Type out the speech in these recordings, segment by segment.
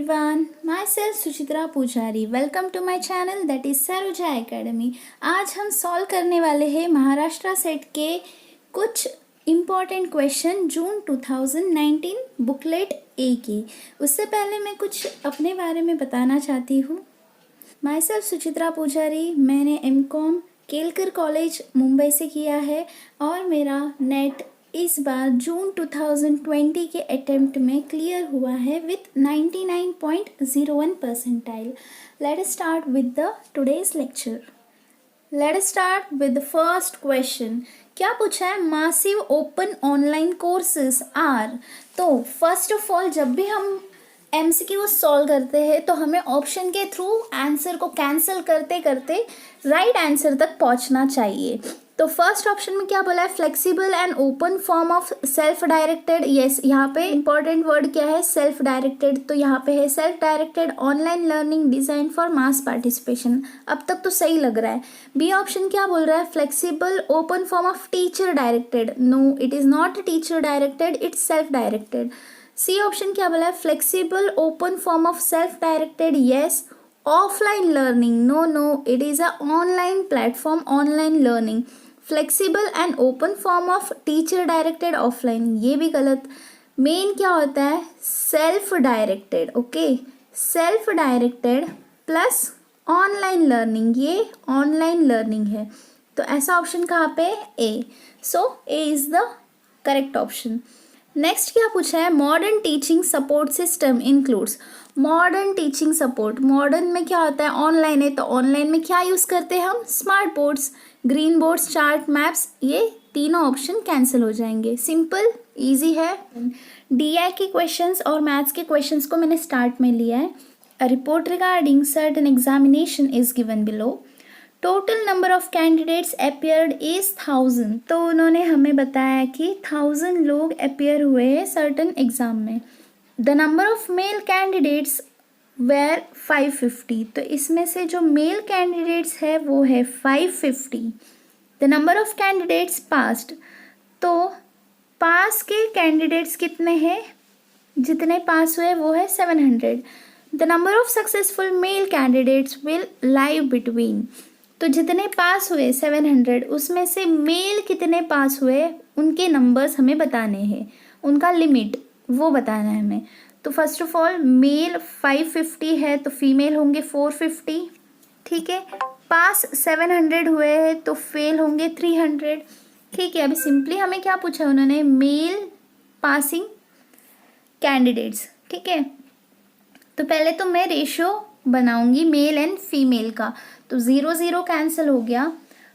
everyone, myself Suchitra Pujari. Welcome to my channel that is Saroja academy. आज हम solve करने वाले हैं महाराष्ट्र सेट के कुछ इम्पॉर्टेंट क्वेश्चन जून 2019 बुकलेट ए के. उससे पहले मैं कुछ अपने बारे में बताना चाहती हूँ. माइसेल्फ सुचित्रा पुजारी. मैंने एमकॉम केलकर कॉलेज मुंबई से किया है और मेरा नेट इस बार जून 2020 के अटेम्प्ट में क्लियर हुआ है with 99.01 percentile. Let us start with the today's lecture. Let us start with the first question. क्या पूछा है? Massive open online courses are. तो फर्स्ट ऑफ ऑल जब भी हम MCQ सॉल्व करते हैं तो हमें ऑप्शन के थ्रू आंसर को कैंसिल करते करते राइट आंसर तक पहुंचना चाहिए. तो फर्स्ट ऑप्शन में क्या बोला है? Flexible and open form of self directed. Yes, यहाँ पे इंपॉर्टेंट वर्ड क्या है? Self directed. तो यहाँ पे है self directed online learning design for mass participation. अब तक तो सही लग रहा है. बी ऑप्शन क्या बोल रहा है? Flexible open form of teacher directed. No, it is not teacher directed, it's self directed. C option क्या बोला है? Flexible open form of self directed. Yes. Offline learning. No no, it is a online platform, online learning. Flexible and open form of teacher directed offline, ये भी गलत. Main क्या होता है? Self directed. Okay, self directed plus online learning, ये online learning है. तो ऐसा ऑप्शन कहाँ पे? A. So A is the correct option. Next क्या पूछा है? Modern teaching support system includes. Modern teaching support, modern में क्या होता है? ऑनलाइन है, तो ऑनलाइन में क्या यूज़ करते हैं हम? Smart boards, green boards, chart, maps. ये तीनों ऑप्शन कैंसिल हो जाएंगे. सिंपल, इजी है. DI के क्वेश्चंस और मैथ्स के क्वेश्चंस को मैंने स्टार्ट में लिया है. A report regarding certain examination is given below. Total number of candidates appeared is 1000. तो उन्होंने हमें बताया कि 1000 लोग अपियर हुए हैं सर्टन एग्जाम में. The number of male candidates were 550. तो इसमें से जो मेल कैंडिडेट्स है वो है 550. The number of candidates passed. तो पास के कैंडिडेट्स कितने हैं? जितने पास हुए वो है 700. The number of successful male candidates will live between. तो जितने पास हुए 700, उसमें से मेल कितने पास हुए उनके नंबर्स हमें बताने हैं, उनका लिमिट वो बताना है हमें. तो फर्स्ट ऑफ ऑल मेल 550 है तो फीमेल होंगे 450. ठीक है. पास 700 हुए हैं तो फेल होंगे 300. ठीक है. अभी सिंपली हमें क्या पूछा उन्होंने? Male passing candidates. ठीक है. तो पहले तो मैं रेशियो बनाऊंगी मेल एंड फीमेल का. तो 0 0 कैंसिल हो गया.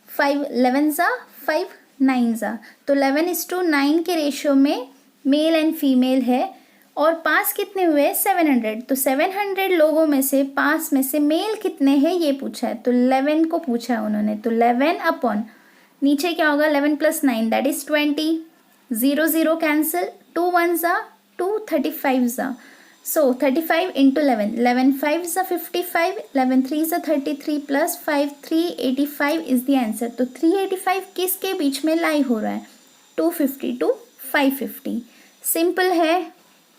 5 11 ज़ा, 5 9 ज़ा. तो 11:9 के रेशियो में मेल एंड फीमेल है. और पास कितने हुए? 700. तो 700 लोगों में से पास में से मेल कितने हैं ये पूछा है. तो 11 को पूछा है उन्होंने. तो 11 अपॉन नीचे क्या होगा? 11 + 9 दैट इज 20. 0 0 कैंसिल. 2 1 ज़ा, 2 35 ज़ा. So 35 into 11. 11 5 is 55. 11 3 is 33 plus 5 385 is the answer. तो 385 किसके बीच में लाई हो रहा है? 250 to 550. सिंपल है.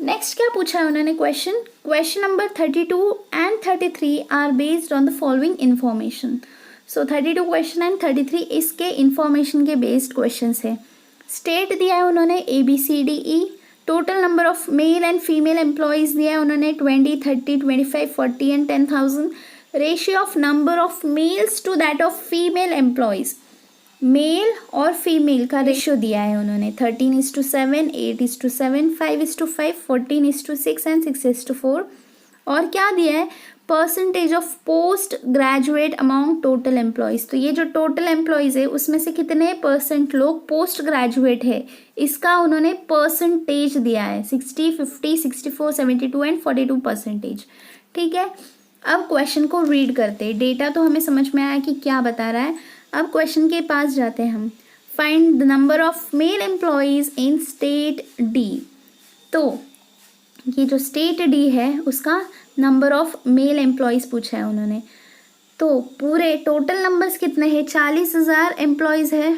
नेक्स्ट क्या पूछा है उन्होंने question? Question number 32 and 33 are based on the following information. So 32 question and 33 इसके इन्फॉर्मेशन के बेस्ड क्वेश्चन है. स्टेट दिया है उन्होंने ABCDE. Total number of male and female employees दिया है उन्होंने 20 30 25 40 and 10,000. Ratio of number of males to that of female employees. Male और फीमेल का रेशियो दिया है उन्होंने 13:7, 8:7, 5:5, 14:6 एंड 6:4. और क्या दिया है? Percentage of post graduate amount total employees. तो ये जो टोटल एम्प्लॉयज़ है उसमें से कितने % लोग पोस्ट ग्रेजुएट है इसका उन्होंने परसेंटेज दिया है. 60, 50, 64, 72 एंड 42%. ठीक है. अब क्वेश्चन को रीड करते. डेटा तो हमें समझ में आया कि क्या बता रहा है. अब क्वेश्चन के पास जाते हैं हम. Find the number of mail employees in state D. तो ये जो स्टेट D है उसका नंबर ऑफ मेल एम्प्लॉयज़ पूछा है उन्होंने. तो पूरे टोटल नंबर्स कितने हैं? 40,000 एम्प्लॉयज़ है.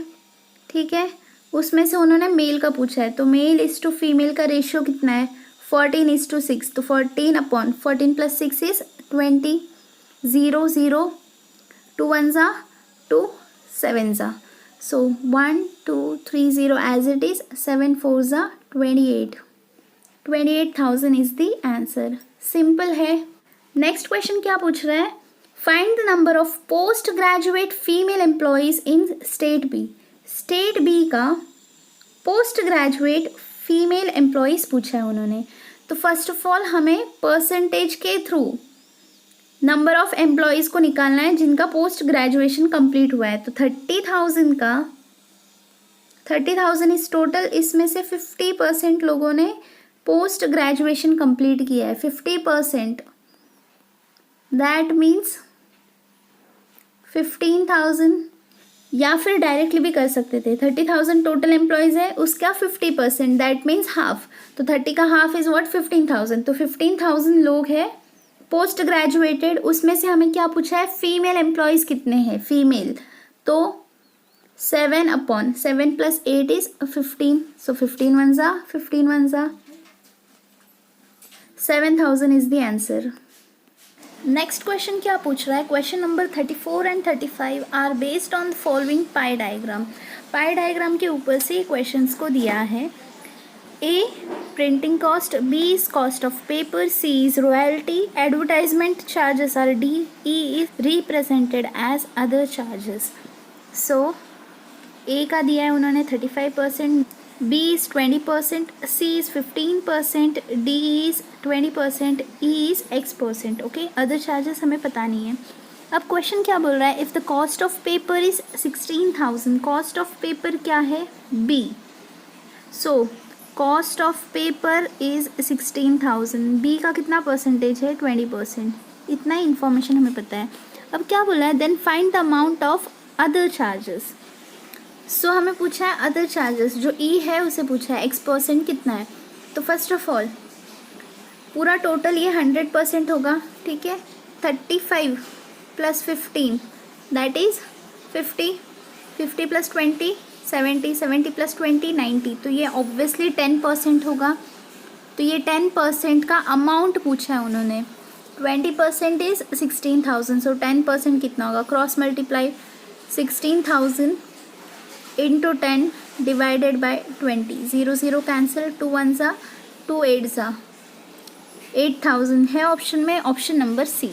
ठीक है. उसमें से उन्होंने मेल का पूछा है. तो मेल इज टू फीमेल का रेशियो कितना है? 14:6, तो 14 अपॉन 14 + 6 इज 20. 0 0, 2 1 जा 2, 7 जा. So 1 2 3 0 as it is. 7 4 जा 28. 28,000 इज द आंसर. सिंपल है. नेक्स्ट क्वेश्चन क्या पूछ रहा है? Find the number of post graduate female employees in state B. State B का पोस्ट ग्रेजुएट फीमेल एम्प्लॉयज पूछा है उन्होंने. तो फर्स्ट ऑफ ऑल हमें परसेंटेज के थ्रू नंबर ऑफ एम्प्लॉयज को निकालना है जिनका पोस्ट ग्रेजुएशन कंप्लीट हुआ है. तो 30,000 इज टोटल. इसमें से 50% लोगों ने पोस्ट ग्रेजुएशन कंप्लीट किया है. 50%, दैट मीन्स 15,000. या फिर डायरेक्टली भी कर सकते थे. 30,000 टोटल एम्प्लॉयज है, उसका 50%, दैट मीन्स हाफ. तो 30 का हाफ इज व्हाट? 15,000. तो 15,000 लोग हैं पोस्ट ग्रेजुएटेड. उसमें से हमें क्या पूछा है? फीमेल एम्प्लॉयज कितने हैं? फीमेल. तो 7 अपॉन 7 + 8 इज 15. सो 15 1 जा 15 1 जा 7,000 is the answer. Next question क्या पूछ रहा है? Question number 34 and 35 are based on the following pie diagram. Pie diagram के ऊपर से क्वेश्चंस को दिया है. A printing cost, B is cost of paper, C is royalty, advertisement charges are D, E is represented as other charges. So A का दिया है उन्होंने 35%, B is 20%, C is 15%, D is 20%, E is X%. Okay, other charges हमें पता नहीं है. अब question क्या बोल रहा है? If the cost of paper is 16,000, cost of paper क्या है? B. So cost of paper is 16,000. B का कितना परसेंटेज है? 20%. इतना ही इन्फॉर्मेशन हमें पता है. अब क्या बोला है? Then find the amount of other charges. So हमें पूछा है अदर चार्जेस. जो ई है उसे पूछा है X% कितना है. तो फर्स्ट ऑफ ऑल पूरा टोटल ये 100% होगा. ठीक है. 35 + 15 दैट इज़ 50. 50 + 20 70. 70 + 20 90. तो ये ऑब्वियसली 10% होगा. तो ये 10% का अमाउंट पूछा है उन्होंने. 20% इज़ 16,000. सो 10% कितना होगा? Cross multiply 16,000 into 10 divided by 20. 0 0 cancel. 2 1 जा 2 8 जा 8,000 है ऑप्शन में. Option number C.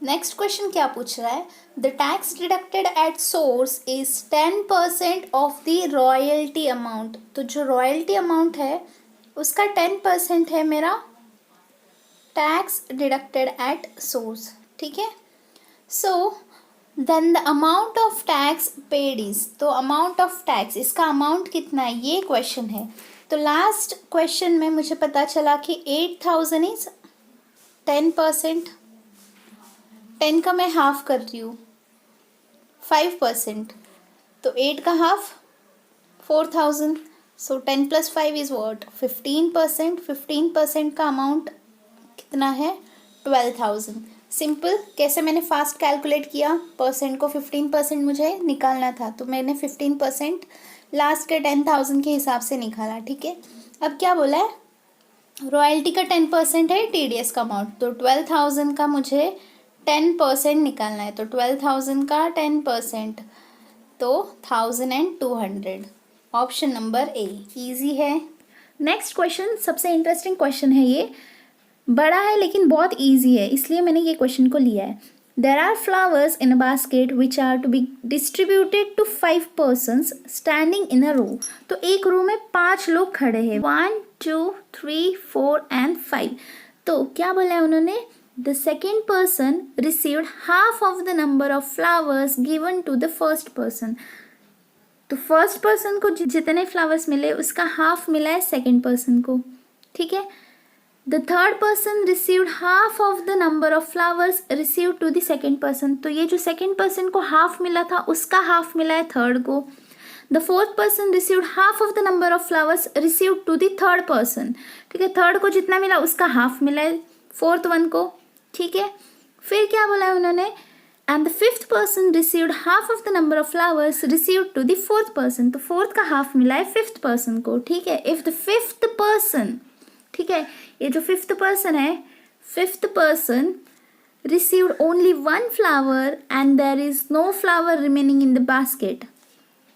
Next question क्या पूछ रहा है? The tax deducted at source is 10% of the royalty amount. तो जो रॉयल्टी अमाउंट है उसका 10% है मेरा टैक्स डिडक्टेड एट सोर्स. ठीक है. So then the amount of tax paid is. तो अमाउंट ऑफ टैक्स, इसका अमाउंट कितना है, ये क्वेश्चन है. तो लास्ट क्वेश्चन में मुझे पता चला कि 8,000 इज 10%. 10 का मैं हाफ कर रही हूँ 5%. तो 8 का हाफ 4,000. So 10 + 5 is what? 15%. 15% का अमाउंट कितना है? 12,000. सिंपल. कैसे मैंने फास्ट कैलकुलेट किया? परसेंट को 15% मुझे निकालना था, तो मैंने 15% लास्ट के 10,000 के हिसाब से निकाला. ठीक है. अब क्या बोला है? रॉयल्टी का 10% है TDS का अमाउंट. तो 12,000 का मुझे 10% निकालना है. तो 12,000 का 10% तो 1,200. ऑप्शन नंबर ए. ईजी है. नेक्स्ट क्वेश्चन सबसे इंटरेस्टिंग क्वेश्चन है. ये बड़ा है लेकिन बहुत ईजी है, इसलिए मैंने ये क्वेश्चन को लिया है. There are flowers in a basket which are to be distributed to 5 persons standing in a row. तो एक रो में 5 लोग खड़े हैं. 1 2 3 4 and 5. तो क्या बोला है उन्होंने? The second person received half of the number of flowers given to the first person. तो फर्स्ट पर्सन को जितने फ्लावर्स मिले उसका हाफ मिला है सेकेंड पर्सन को. ठीक है. The third person received half of the number of flowers receive to the second person. तो ये जो सेकेंड पर्सन को हाफ मिला था उसका हाफ मिला है थर्ड को. The fourth person received half of the number of flowers receive to the third person. ठीक है. थर्ड को जितना मिला उसका हाफ मिला है फोर्थ वन को. ठीक है. फिर क्या बोला है उन्होंने? And the fifth person received half of the number of flowers receive to the fourth person. तो फोर्थ का हाफ मिला है फिफ्थ पर्सन को. ठीक है. इफ द फिफ्थ पर्सन, ठीक है। ये जो फिफ्थ पर्सन है, fifth person received only one flower and there is no flower remaining in the basket.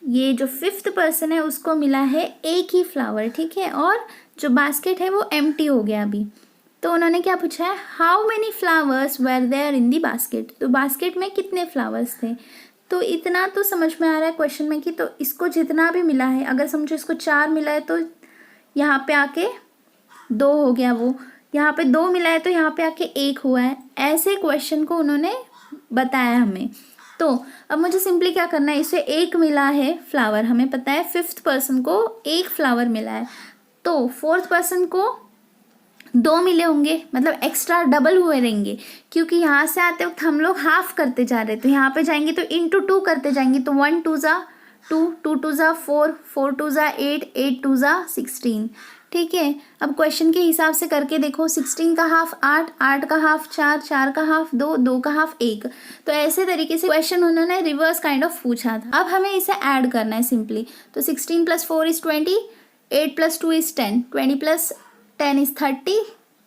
ये जो फिफ्थ पर्सन है उसको मिला है एक ही फ्लावर, ठीक है, और जो बास्केट है वो एम्प्टी हो गया अभी। तो उन्होंने क्या पूछा है, how many flowers were there in the basket, तो बास्केट में कितने फ्लावर्स थे। तो इतना तो समझ में आ रहा है क्वेश्चन में कि तो इसको जितना भी मिला है, अगर समझो इसको 4 मिला है तो यहाँ पे आके 2 हो गया, वो यहाँ पे 2 मिला है तो यहाँ पे आके 1 हुआ है। ऐसे क्वेश्चन को उन्होंने बताया हमें। तो अब मुझे सिंपली क्या करना है, इसे 1 मिला है फ्लावर, हमें पता है फिफ्थ पर्सन को 1 फ्लावर मिला है, तो फोर्थ पर्सन को 2 मिले होंगे, मतलब एक्स्ट्रा डबल हुए रहेंगे, क्योंकि यहाँ से आते वक्त हम लोग हाफ करते जा रहे, तो यहाँ पे जाएंगे तो इंटू 2 करते जाएंगे, तो 1 2 ज़ा 2, 2 2 ज़ा 4, 4 2 ज़ा 8, 8 2 ज़ा 16, ठीक है। अब क्वेश्चन के हिसाब से करके देखो, 16 का हाफ 8, 8 का हाफ 4, 4 का हाफ 2, 2 का हाफ 1। तो ऐसे तरीके से क्वेश्चन उन्होंने रिवर्स काइंड ऑफ पूछा था। अब हमें इसे ऐड करना है सिंपली, तो 16 + 4 = 20, 8 + 2 = 10, 20 + 10 = 30,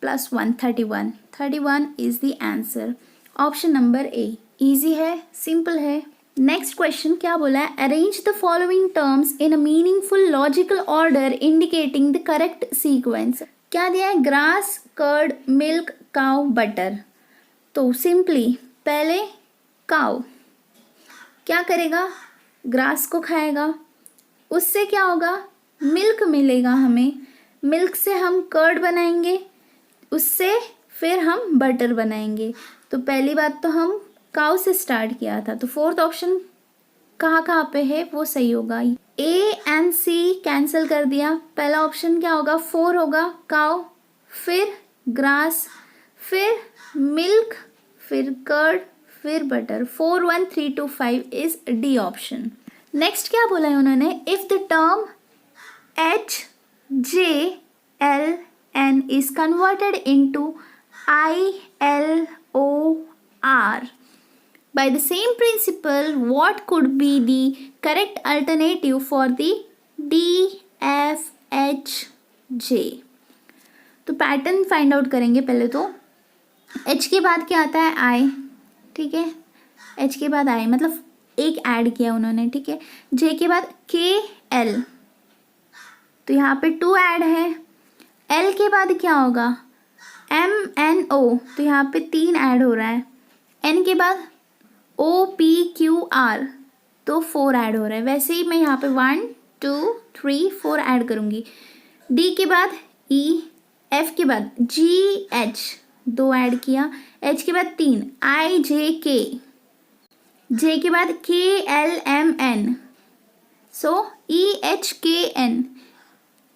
+ 1 31, 31 is the answer. Option number A, easy है, सिंपल है। नेक्स्ट क्वेश्चन क्या बोला है, arrange the following terms in a meaningful logical order indicating the correct sequence. क्या दिया है, grass, curd, milk, cow, butter. तो सिंपली पहले काउ क्या करेगा, ग्रास को खाएगा, उससे क्या होगा, मिल्क मिलेगा हमें, मिल्क से हम कर्ड बनाएंगे, उससे फिर हम बटर बनाएंगे। तो पहली बात तो हम काउ से स्टार्ट किया था, तो फोर्थ ऑप्शन कहाँ पे है वो सही होगा। ए एंड सी कैंसिल कर दिया, पहला ऑप्शन क्या होगा, 4 होगा, काउ, फिर ग्रास, फिर मिल्क, फिर कर्ड, फिर butter. 4 1 3 2 5 is D option. Next क्या बोला है उन्होंने, if the term HJLN is converted into ILOR by the same principle, what could be the correct alternative for the DFHJ? तो पैटर्न फाइंड आउट करेंगे पहले। तो H के बाद क्या आता है, I, ठीक है, H के बाद I मतलब एक ऐड किया उन्होंने, ठीक है। J के बाद KL, तो यहाँ पे 2 ऐड है। L के बाद क्या होगा, MNO, तो यहाँ पे 3 ऐड हो रहा है। N के बाद OPQR, तो 4 ऐड हो रहा है। वैसे ही मैं यहाँ पे 1 2 3 4 ऐड करूँगी। D के बाद E, F के बाद GH, 2 ऐड किया। H के बाद 3, IJK, J के बाद KLMN, so EHKN,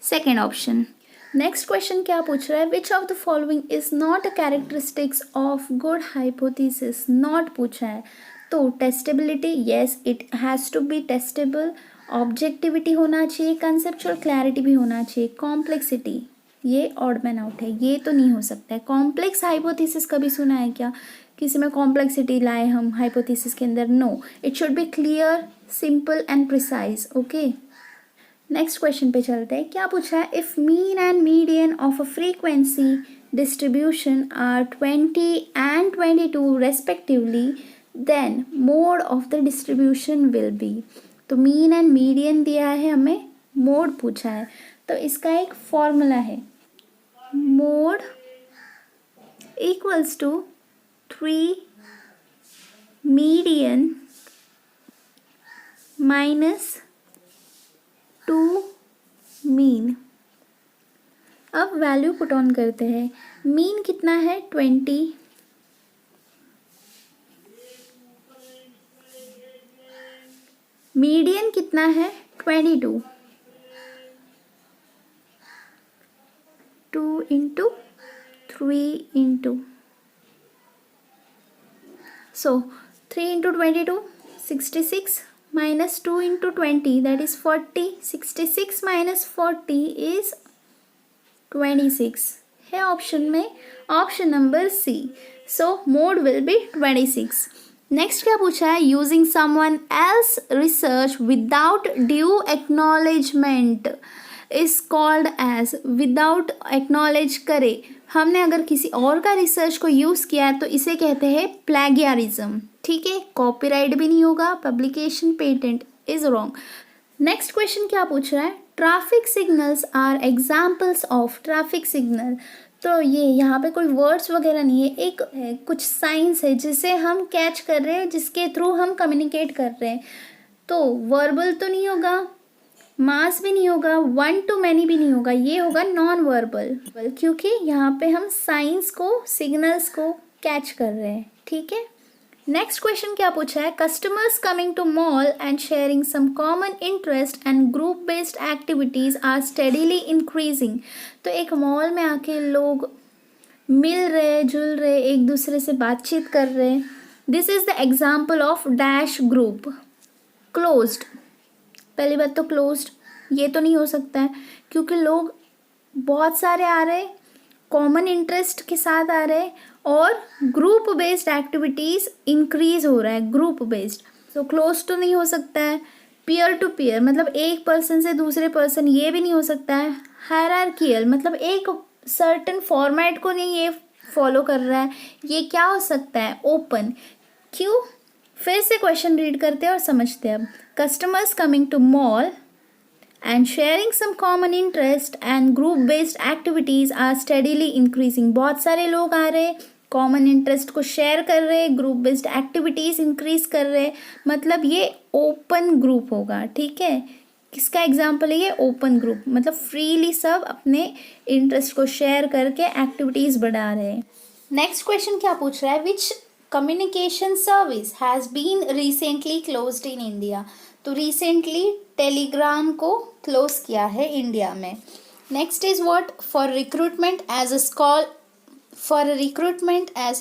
second option. Next question क्या पूछ रहा है, which of the following is not a characteristics of good hypothesis, not पूछा है। तो testability, yes it has to be testable, objectivity होना चाहिए, कंसेप्चुअल क्लैरिटी भी होना चाहिए, कॉम्प्लेक्सिटी, ये ऑड मैन आउट है, ये तो नहीं हो सकता है। कॉम्प्लेक्स हाइपोथेसिस कभी सुना है क्या, किसी में कॉम्प्लेक्सिटी लाए हम हाइपोथेसिस के अंदर, no, it should be clear, simple and precise. Okay, next question पे चलते हैं। क्या पूछा है, if mean and median of a frequency distribution are 20 and 22 respectively, then mode of the distribution will be. तो मीन एंड मीडियन दिया है हमें, मोड पूछा है, तो इसका एक फॉर्मूला है, mode equals to 3 median minus 2 mean. अब वैल्यू पुट ऑन करते हैं, मीन कितना है 20, मीडियन कितना है 22, 2 into 3 into, so 3 into 22 66 minus 2 into 20, that is 40, 66 minus 40 is 26 है ऑप्शन में, option number C, so mode will be 26। Next क्या पूछा है, using someone else research without due acknowledgement, is called as, without acknowledge करे, हमने अगर किसी और का रिसर्च को यूज़ किया है तो इसे कहते हैं प्लेगियरिज्म, ठीक है। कॉपीराइट भी नहीं होगा, publication patent is wrong. Next question क्या पूछ रहा है, traffic signals are examples of, traffic signal, तो ये यहाँ पे कोई वर्ड्स वगैरह नहीं है, एक कुछ साइंस है जिसे हम कैच कर रहे हैं, जिसके थ्रू हम कम्युनिकेट कर रहे हैं। तो वर्बल तो नहीं होगा, मास भी नहीं होगा, वन टू मैनी भी नहीं होगा, ये होगा नॉन वर्बल, क्योंकि यहाँ पे हम साइंस को, सिग्नल्स को कैच कर रहे हैं, ठीक है। नेक्स्ट क्वेश्चन क्या पूछा है, customers coming to mall and sharing some common interest and group based activities are steadily increasing. तो एक मॉल में आके लोग मिल रहे, जुल रहे, एक दूसरे से बातचीत कर रहे, this is the example of dash group. Closed, पहली बात तो क्लोज्ड ये तो नहीं हो सकता है, क्योंकि लोग बहुत सारे आ रहे, कॉमन इंटरेस्ट के साथ आ रहे, और ग्रुप बेस्ड एक्टिविटीज़ इंक्रीज हो रहा है, ग्रुप बेस्ड, तो क्लोज तो नहीं हो सकता है। पीयर टू पीयर मतलब एक पर्सन से दूसरे पर्सन, ये भी नहीं हो सकता है। हायरार्कियल मतलब एक सर्टेन फॉर्मेट को नहीं ये फॉलो कर रहा है, ये क्या हो सकता है, ओपन। क्यों, फिर से क्वेश्चन रीड करते हैं और समझते हैं अब। Customers coming to mall and sharing some common interest and group based activities are steadily increasing। बहुत सारे लोग आ रहे, कॉमन इंटरेस्ट को शेयर कर रहे, ग्रुप बेस्ड एक्टिविटीज़ इंक्रीज कर रहे, मतलब ये ओपन ग्रुप होगा, ठीक है। किसका एग्जाम्पल है ये, ओपन ग्रुप, मतलब फ्रीली सब अपने इंटरेस्ट को शेयर करके एक्टिविटीज़ बढ़ा रहे हैं। नेक्स्ट क्वेश्चन क्या पूछ रहा है, which communication service has been recently closed in India. तो रिसेंटली टेलीग्राम को क्लोज किया है इंडिया में। Next is what, for recruitment as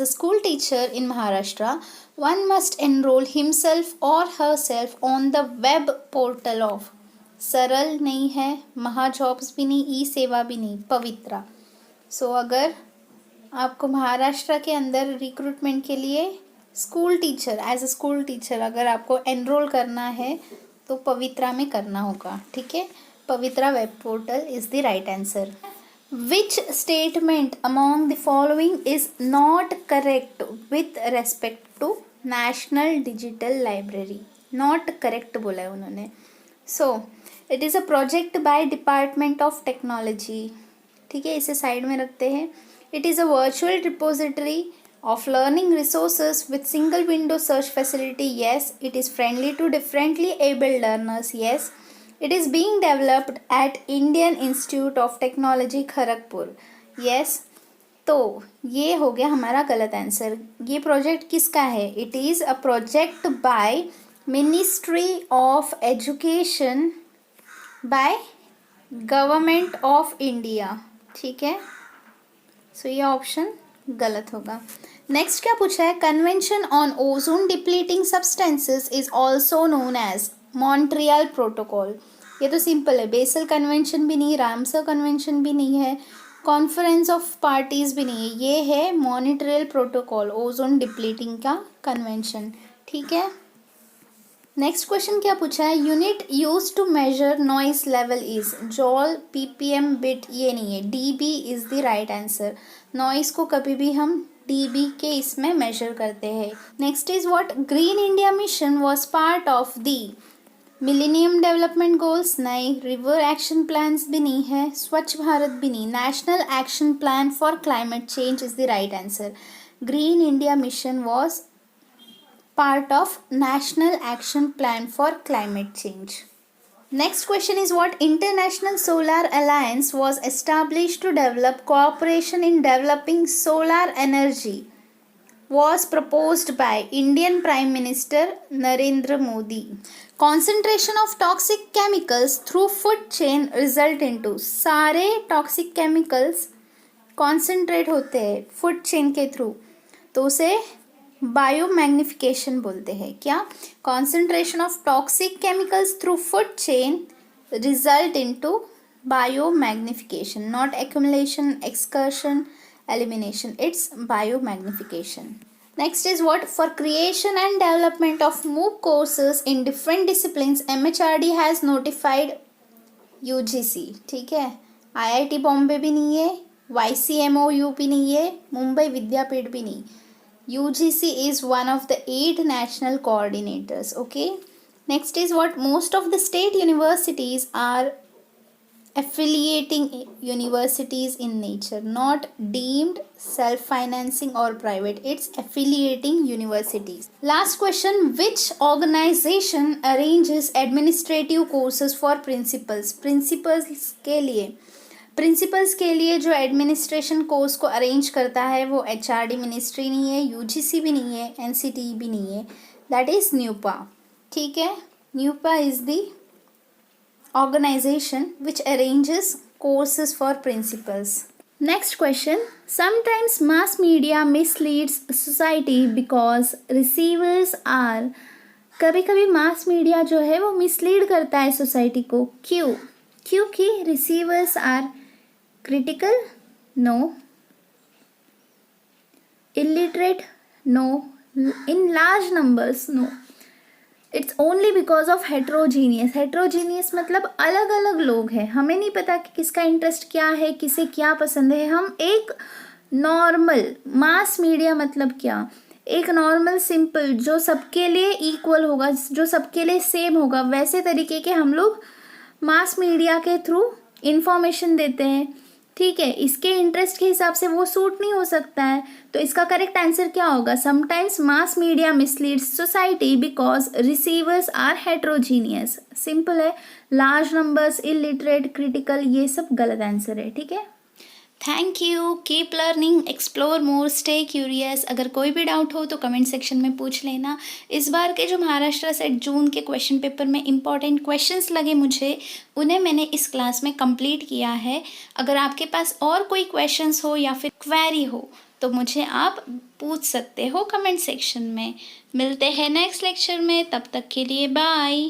a school teacher in Maharashtra one must enrol himself और herself on the web portal of, Saral नहीं है, महाजॉब्स भी नहीं, ई सेवा भी नहीं, पवित्रा। सो अगर आपको महाराष्ट्र के अंदर रिक्रूटमेंट के लिए school teacher, as a school teacher अगर आपको एनरोल करना है तो पवित्रा में करना होगा, ठीक है। Pavitra web portal is the right answer. Which statement among the following is not correct with respect to national digital library, not correct बोला है उन्होंने। So it is a project by department of technology, ठीक है, इसे side में रखते हैं। It is a virtual repository of learning resources with single window search facility, yes. It is friendly to differently abled learners, yes. It is being developed at Indian Institute of Technology Kharagpur, yes. तो ये हो गया हमारा गलत answer. ये project किसका है, it is a project by ministry of education by government of India, ठीक है। सो ये ऑप्शन गलत होगा। नेक्स्ट क्या पूछा है, convention on ozone depleting substances is also known as Montreal protocol. ये तो सिंपल है, बेसल कन्वेंशन भी नहीं, रामसर कन्वेंशन भी नहीं है, कॉन्फ्रेंस ऑफ पार्टीज भी नहीं है, ये है मॉन्ट्रियल प्रोटोकॉल, ओजोन डिप्लीटिंग का कन्वेंशन, ठीक है। नेक्स्ट क्वेश्चन क्या पूछा है, unit use to measure noise level is joule, PPM, but, ये नहीं है, dB is the right answer. Noise को कभी भी हम डीबी के इसमें मेजर करते हैं। Next is what, green India mission was part of the millennium development goals, नहीं। रिवर एक्शन प्लान्स भी नहीं है, स्वच्छ भारत भी नहीं, national action plan for climate change is the right answer. Green India mission was part of National Action Plan for Climate Change. Next question is what, International Solar Alliance was established to develop cooperation in developing solar energy, was proposed by Indian Prime Minister Narendra Modi. Concentration of toxic chemicals through food chain result into, सारे toxic chemicals concentrate होते हैं food chain के through, तो उसे biomagnification बोलते हैं। क्या, concentration of toxic chemicals through food chain result into biomagnification, not accumulation, excursion, elimination, it's biomagnification. Next is what, for creation and development of MOOC courses in different disciplines, MHRD has notified UGC, ठीक है। IIT Bombay भी नहीं है, वाईसीएमओ UP नहीं है, मुंबई विद्यापीठ भी नहीं। UGC is one of the 8 national coordinators. Okay. Next is what most of the state universities are affiliating universities in nature, not deemed self-financing or private. It's affiliating universities. Last question: which organization arranges administrative courses for principals? Principles के लिए जो administration course को arrange करता है वो HRD ministry नहीं है, UGC भी नहीं है, NCT भी नहीं है, दैट इज़ न्यूपा, ठीक है। NUEPA is the organisation which arranges courses for principals. Next question: sometimes mass media misleads society because receivers are, कभी कभी मास मीडिया जो है वो मिसलीड करता है सोसाइटी को, क्यों? क्योंकि receivers are critical? No. Illiterate? No. In large numbers? No. It's only because of heterogeneous. Heterogeneous मतलब अलग अलग लोग हैं, हमें नहीं पता कि किसका इंटरेस्ट क्या है, किसे क्या पसंद है। हम एक नॉर्मल मास मीडिया मतलब क्या, एक नॉर्मल सिंपल जो सबके लिए इक्वल होगा, जो सबके लिए सेम होगा, वैसे तरीके के हम लोग मास मीडिया के थ्रू इंफॉर्मेशन देते हैं, ठीक है। इसके इंटरेस्ट के हिसाब से वो सूट नहीं हो सकता है, तो इसका करेक्ट आंसर क्या होगा? Sometimes mass media misleads society because receivers are heterogeneous. Simple है, लार्ज नंबर्स, इलिटरेट, क्रिटिकल, ये सब गलत आंसर है, ठीक है। Thank you, keep learning, explore more, stay curious. अगर कोई भी डाउट हो तो कमेंट सेक्शन में पूछ लेना। इस बार के जो महाराष्ट्र सेट जून के क्वेश्चन पेपर में इंपॉर्टेंट क्वेश्चंस लगे मुझे, उन्हें मैंने इस क्लास में कंप्लीट किया है। अगर आपके पास और कोई क्वेश्चंस हो या फिर क्वेरी हो तो मुझे आप पूछ सकते हो कमेंट सेक्शन में। मिलते हैं नेक्स्ट लेक्चर में, तब तक के लिए बाय।